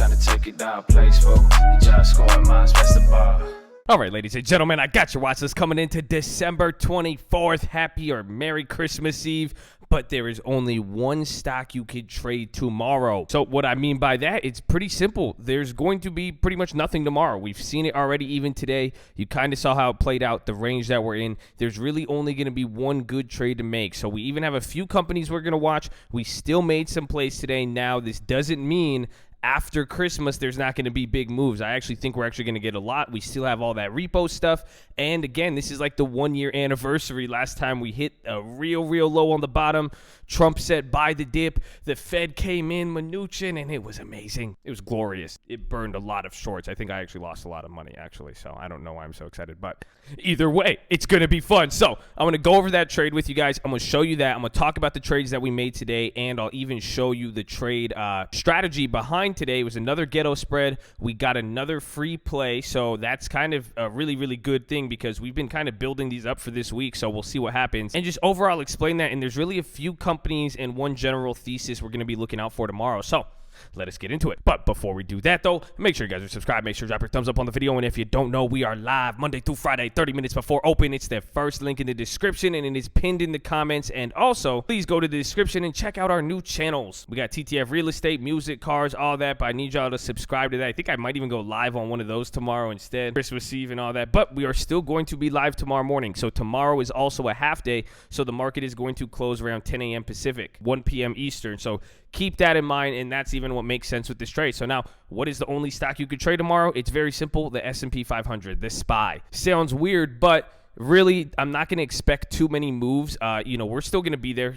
tryna take it down, place for you just scoring minds, best of bar. All right, ladies and gentlemen, I got your watch list coming into December 24th. Happy or Merry Christmas Eve. But there is only one stock you could trade tomorrow. So what I mean by that, it's pretty simple. There's going to be pretty much nothing tomorrow. We've seen it already even today. You kind of saw how it played out, the range that we're in. There's really only going to be one good trade to make. So we even have a few companies we're going to watch. We still made some plays today. Now, this doesn't mean after Christmas, there's not going to be big moves. I actually think we're actually going to get a lot. We still have all that repo stuff. And again, this is like the 1 year anniversary. Last time we hit a real low on the bottom. Trump said, buy the dip. The Fed came in, Mnuchin, and it was amazing. It was glorious. It burned a lot of shorts. I think I actually lost a lot of money, actually. So I don't know why I'm so excited. But either way, it's going to be fun. So I'm going to go over that trade with you guys. I'm going to show you that. I'm going to talk about the trades that we made today. And I'll even show you the trade strategy behind today. It was another ghetto spread. We got another free play. So that's kind of a really good thing because we've been kind of building these up for this week. So we'll see what happens. And just overall explain that. And there's really a few companies and one general thesis we're going to be looking out for tomorrow. So let us get into it. But before we do that, though, make sure you guys are subscribed. Make sure you drop your thumbs up on the video. And if you don't know, we are live Monday through Friday, 30 minutes before open. It's the first link in the description, and it is pinned in the comments. And also, please go to the description and check out our new channels. We got TTF Real Estate, music, cars, all that. But I need y'all to subscribe to that. I think I might even go live on one of those tomorrow instead. Christmas Eve and all that. But we are still going to be live tomorrow morning. So tomorrow is also a half day. So the market is going to close around 10 a.m. Pacific, 1 p.m. Eastern. So keep that in mind, and that's even what makes sense with this trade. So now, what is the only stock you could trade tomorrow? It's very simple, the S&P 500, the SPY. Sounds weird, but really, I'm not going to expect too many moves. We're still going to be there.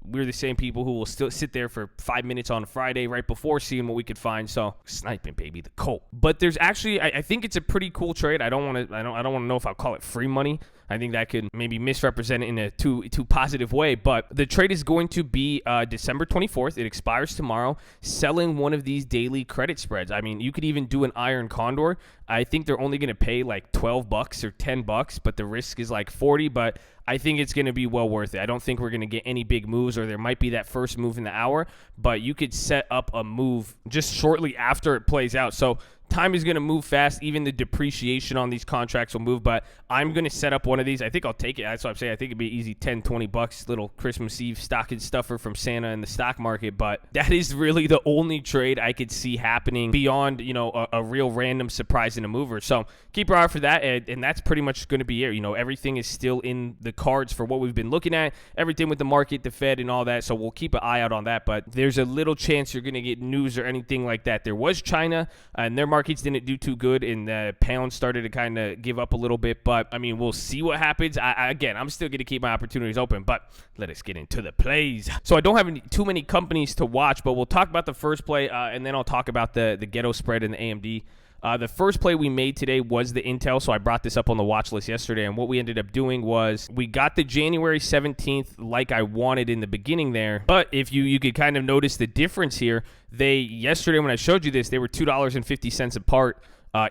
We're the same people who will still sit there for 5 minutes on Friday right before seeing what we could find. So sniping, baby, the Colt. But there's actually, I think it's a pretty cool trade. I don't want to know if I'll call it free money. I think that could maybe misrepresent it in a too positive way. But the trade is going to be December 24th. It expires tomorrow. Selling one of these daily credit spreads. I mean, you could even do an iron condor. I think they're only going to pay like $12 or $10, but the risk is like 40. But I think it's going to be well worth it. I don't think we're going to get any big moves, or there might be that first move in the hour, but you could set up a move just shortly after it plays out. So time is going to move fast. Even the depreciation on these contracts will move, but I'm going to set up one of these. I think I'll take it. That's what I'm saying. I think it'd be easy $10, $20, little Christmas Eve stocking stuffer from Santa in the stock market. But that is really the only trade I could see happening beyond, a real random surprise in a mover. So keep your eye out for that. And that's pretty much going to be it. Everything is still in the cards for what we've been looking at, everything with the market, the Fed, and all that. So we'll keep an eye out on that. But there's a little chance you're going to get news or anything like that. There was China, and their markets didn't do too good, and the pound started to kind of give up a little bit. But I mean, we'll see what happens. Again, I'm still going to keep my opportunities open, but let us get into the plays. So I don't have too many companies to watch, but we'll talk about the first play, and then I'll talk about the ghetto spread and the AMD. The first play we made today was the Intel, so I brought this up on the watch list yesterday, and what we ended up doing was we got the January 17th like I wanted in the beginning there, but if you could kind of notice the difference here, yesterday when I showed you this, they were $2.50 apart.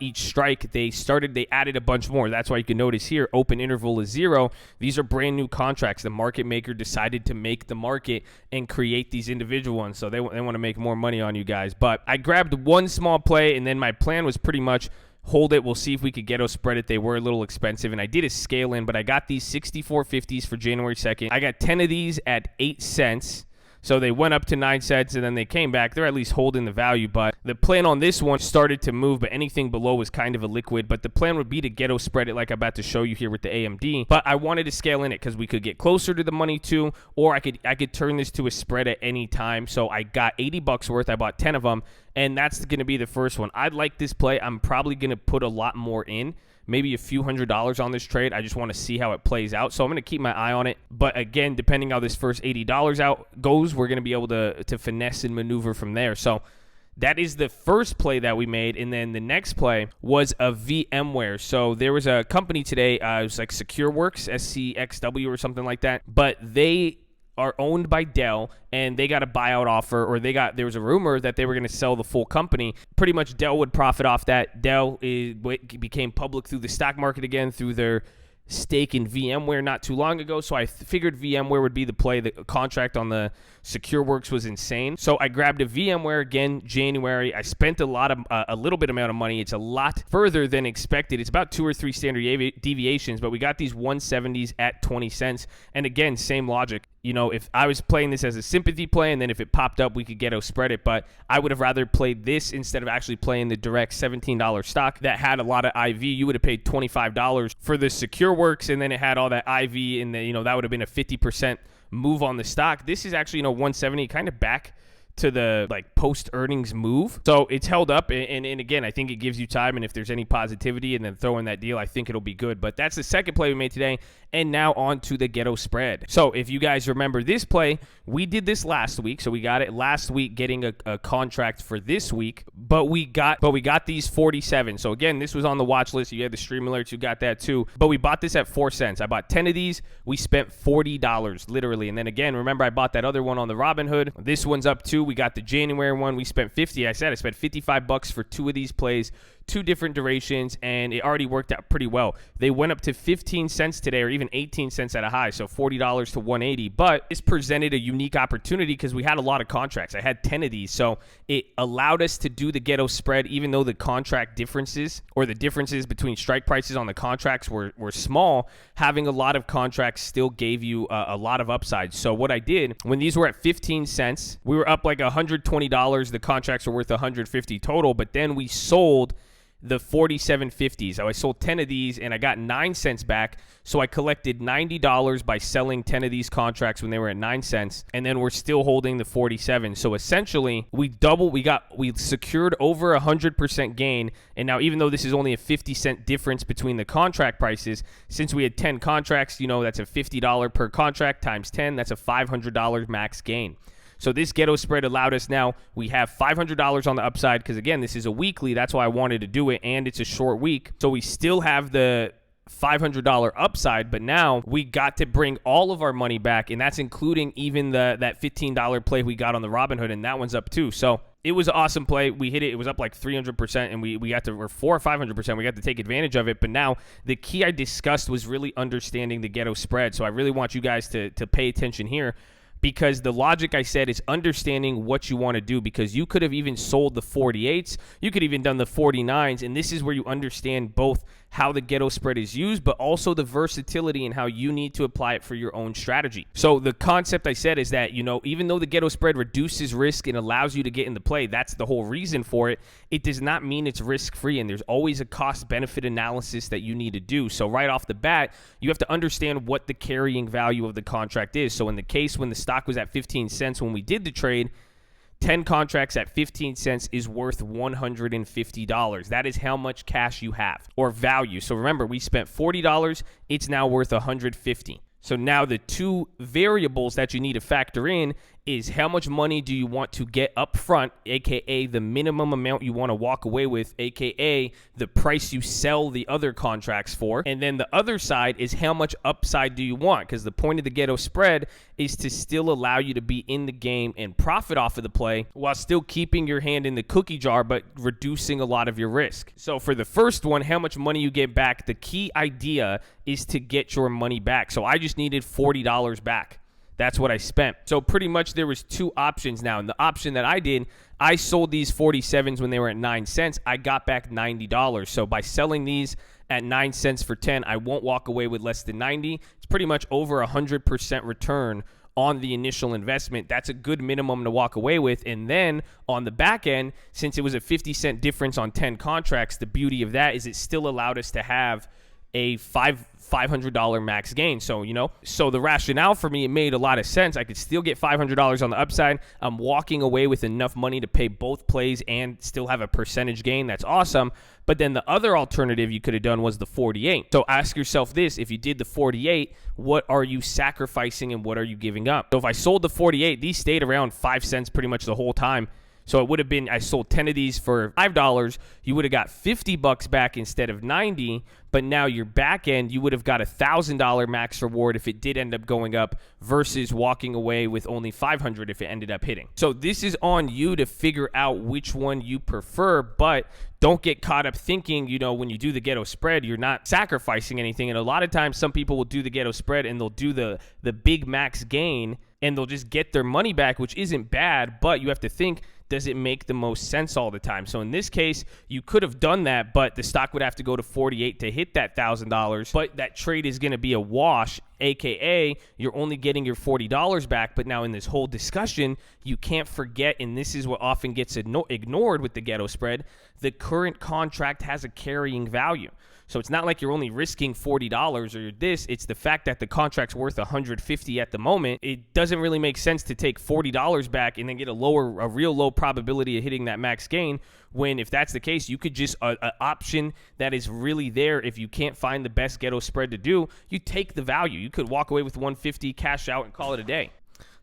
Each strike, they added a bunch more. That's why you can notice here, open interval is 0. These are brand new contracts. The market maker decided to make the market and create these individual ones. So they want to make more money on you guys. But I grabbed one small play, and then my plan was pretty much hold it. We'll see if we could ghetto spread it. They were a little expensive, and I did a scale in, but I got these 64.50s for January 2nd. I got 10 of these at 8 cents. So they went up to 9 cents, and then they came back. They're at least holding the value, but the plan on this one started to move, but anything below was kind of a liquid. But the plan would be to ghetto spread it like I'm about to show you here with the AMD. But I wanted to scale in it because we could get closer to the money too, or I could turn this to a spread at any time. So I got $80 worth. I bought 10 of them, and that's going to be the first one. I like this play. I'm probably going to put a lot more in. Maybe a few $100s on this trade. I just want to see how it plays out. So I'm going to keep my eye on it. But again, depending how this first $80 out goes, we're going to be able to finesse and maneuver from there. So that is the first play that we made. And then the next play was a VMware. So there was a company today, it was like SecureWorks, SCXW or something like that. But they are owned by Dell, and they got a buyout offer, or there was a rumor that they were going to sell the full company. Pretty much Dell would profit off that. Dell became public through the stock market again through their stake in VMware not too long ago, so I figured VMware would be the play. The contract on the SecureWorks was insane. So I grabbed a VMware again, January. I spent a little bit amount of money. It's a lot further than expected. It's about 2 or 3 standard deviations, but we got these 170s at 20 cents. And again, same logic. You know, if I was playing this as a sympathy play, and then if it popped up, we could ghetto spread it. But I would have rather played this instead of actually playing the direct $17 stock that had a lot of IV. You would have paid $25 for the SecureWorks, and then it had all that IV, and that would have been a 50% move on the stock. This is actually 170, kind of back to the post earnings move. So it's held up, and again, I think it gives you time, and if there's any positivity and then throw in that deal, I think it'll be good. But that's the second play we made today. And now on to the ghetto spread. So if you guys remember this play, we did this last week. So we got it last week, getting a contract for this week, but we got these 47. So again, this was on the watch list. You had the stream alerts, you got that too. But we bought this at 4 cents. I bought 10 of these. We spent $40 literally. And then again, remember I bought that other one on the Robinhood. This one's up too. We got the January one. We spent 50. I spent $55 for 2 of these plays, 2 different durations, and it already worked out pretty well. They went up to 15 cents today, or even 18 cents at a high, so $40 to 180. But this presented a unique opportunity because we had a lot of contracts. I had 10 of these, so it allowed us to do the ghetto spread, even though the contract differences or the differences between strike prices on the contracts were small. Having a lot of contracts still gave you a lot of upside. So what I did, when these were at 15 cents, we were up like $120. The contracts were worth $150 total, but then we sold the 47.50s. So I sold 10 of these and I got 9 cents back. So I collected $90 by selling 10 of these contracts when they were at 9 cents. And then we're still holding the 47. So essentially we secured over 100% gain. And now, even though this is only a 50-cent difference between the contract prices, since we had 10 contracts, that's a $50 per contract times 10. That's a $500 max gain. So this ghetto spread allowed us, now we have $500 on the upside because, again, this is a weekly. That's why I wanted to do it, and it's a short week. So we still have the $500 upside, but now we got to bring all of our money back, and that's including even that $15 play we got on the Robinhood, and that one's up too. So it was an awesome play. We hit it. It was up like 300%, and we got to, or 400 or 500%. We got to take advantage of it. But now the key I discussed was really understanding the ghetto spread. So I really want you guys to pay attention here, because the logic I said is understanding what you want to do, because you could have even sold the 48s. You could have even done the 49s. And this is where you understand both how the ghetto spread is used, but also the versatility and how you need to apply it for your own strategy. So the concept I said is that, even though the ghetto spread reduces risk and allows you to get into play, that's the whole reason for it. It does not mean it's risk-free, and there's always a cost-benefit analysis that you need to do. So right off the bat, you have to understand what the carrying value of the contract is. So in the case when the stock was at 15 cents when we did the trade, 10 contracts at 15 cents is worth $150. That is how much cash you have, or value. So remember, we spent $40. It's now worth $150. So now the 2 variables that you need to factor in is how much money do you want to get up front, aka the minimum amount you want to walk away with, aka the price you sell the other contracts for. And then the other side is how much upside do you want, because the point of the ghetto spread is to still allow you to be in the game and profit off of the play while still keeping your hand in the cookie jar but reducing a lot of your risk. So for the first one, how much money you get back, the key idea is to get your money back. So I just needed $40 back. That's what I spent. So pretty much there was 2 options now. And the option that I did, I sold these 47s when they were at 9 cents. I got back $90. So by selling these at 9 cents for 10, I won't walk away with less than 90. It's pretty much over 100% return on the initial investment. That's a good minimum to walk away with. And then on the back end, since it was a 50-cent difference on 10 contracts, the beauty of that is it still allowed us to have a $500 max gain. So, so the rationale for me, it made a lot of sense. I could still get $500 on the upside. I'm walking away with enough money to pay both plays and still have a percentage gain. That's awesome. But then the other alternative you could have done was the 48. So ask yourself this: if you did the 48, what are you sacrificing and what are you giving up? So if I sold the 48, these stayed around 5 cents pretty much the whole time. So it would have been, I sold 10 of these for $5. You would have got $50 back instead of 90. But now your back end, you would have got $1,000 max reward if it did end up going up, versus walking away with only $500 if it ended up hitting. So this is on you to figure out which one you prefer, but don't get caught up thinking, when you do the ghetto spread, you're not sacrificing anything. And a lot of times some people will do the ghetto spread and they'll do the big max gain and they'll just get their money back, which isn't bad, but you have to think, does it make the most sense all the time? So in this case, you could have done that, but the stock would have to go to 48 to hit that $1,000, but that trade is going to be a wash, aka you're only getting your $40 back. But now in this whole discussion, you can't forget, and this is what often gets ignored with the ghetto spread, the current contract has a carrying value. So it's not like you're only risking $40 or this. It's the fact that the contract's worth $150 at the moment. It doesn't really make sense to take $40 back and then get a real low probability of hitting that max gain, when if that's the case, you could just an option that is really there. If you can't find the best ghetto spread to do, you take the value. You could walk away with $150, cash out, and call it a day.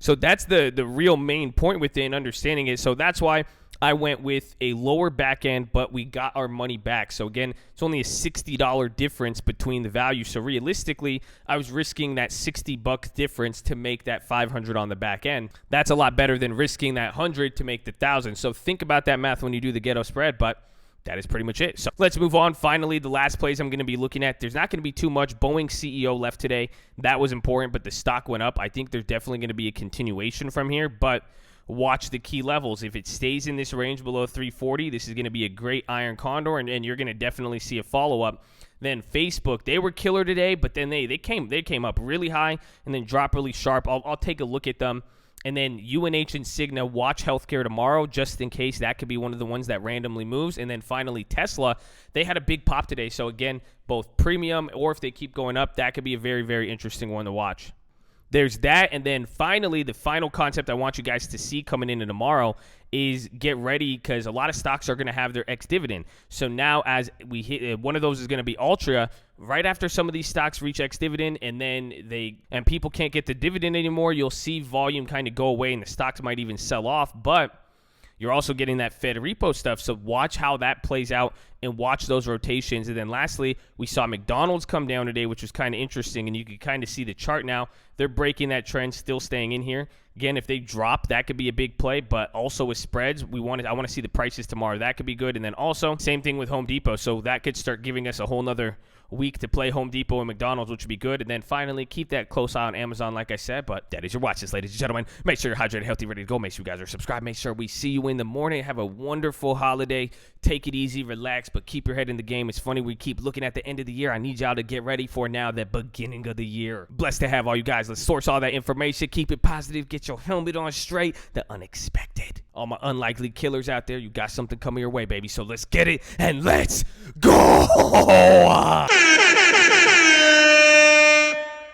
So that's the real main point within understanding it. So that's why I went with a lower back end, but we got our money back. So again, it's only a $60 difference between the value. So realistically, I was risking that $60 difference to make that $500 on the back end. That's a lot better than risking that $100 to make the $1,000. So think about that math when you do the ghetto spread, but that is pretty much it. So let's move on. Finally, the last plays I'm going to be looking at. There's not going to be too much. Boeing CEO left today. That was important, but the stock went up. I think there's definitely going to be a continuation from here, but watch the key levels. If it stays in this range below 340, this is going to be a great iron condor, and you're going to definitely see a follow-up. Then Facebook, they were killer today, but then they came up really high and then dropped really sharp. I'll take a look at them. And then UNH and Cigna, watch healthcare tomorrow, just in case that could be one of the ones that randomly moves. And then finally, Tesla, they had a big pop today. So again, both premium or if they keep going up, that could be a very, very interesting one to watch. There's that. And then finally, the final concept I want you guys to see coming into tomorrow is get ready, because a lot of stocks are going to have their ex-dividend. So now as we hit, one of those is going to be Altria. Right after some of these stocks reach ex-dividend and people can't get the dividend anymore, you'll see volume kind of go away and the stocks might even sell off. But you're also getting that Fed repo stuff. So watch how that plays out and watch those rotations. And then lastly, we saw McDonald's come down today, which was kind of interesting. And you can kind of see the chart now. They're breaking that trend, still staying in here. Again, if they drop, that could be a big play. But also with spreads, I want to see the prices tomorrow. That could be good. And then also, same thing with Home Depot. So that could start giving us a whole nother week to play Home Depot and McDonald's, which would be good. And then finally, keep that close eye on Amazon, like I said. But that is your watch list, ladies and gentlemen. Make sure you're hydrated, healthy, ready to go. Make sure you guys are subscribed. Make sure we see you in the morning. Have a wonderful holiday. Take it easy, relax, but keep your head in the game. It's funny, we keep looking at the end of the year. I need y'all to get ready for now the beginning of the year. Blessed to have all you guys. Let's source all that information. Keep it positive. Get your helmet on straight. The unexpected. All my unlikely killers out there, you got something coming your way, baby. So let's get it and let's go.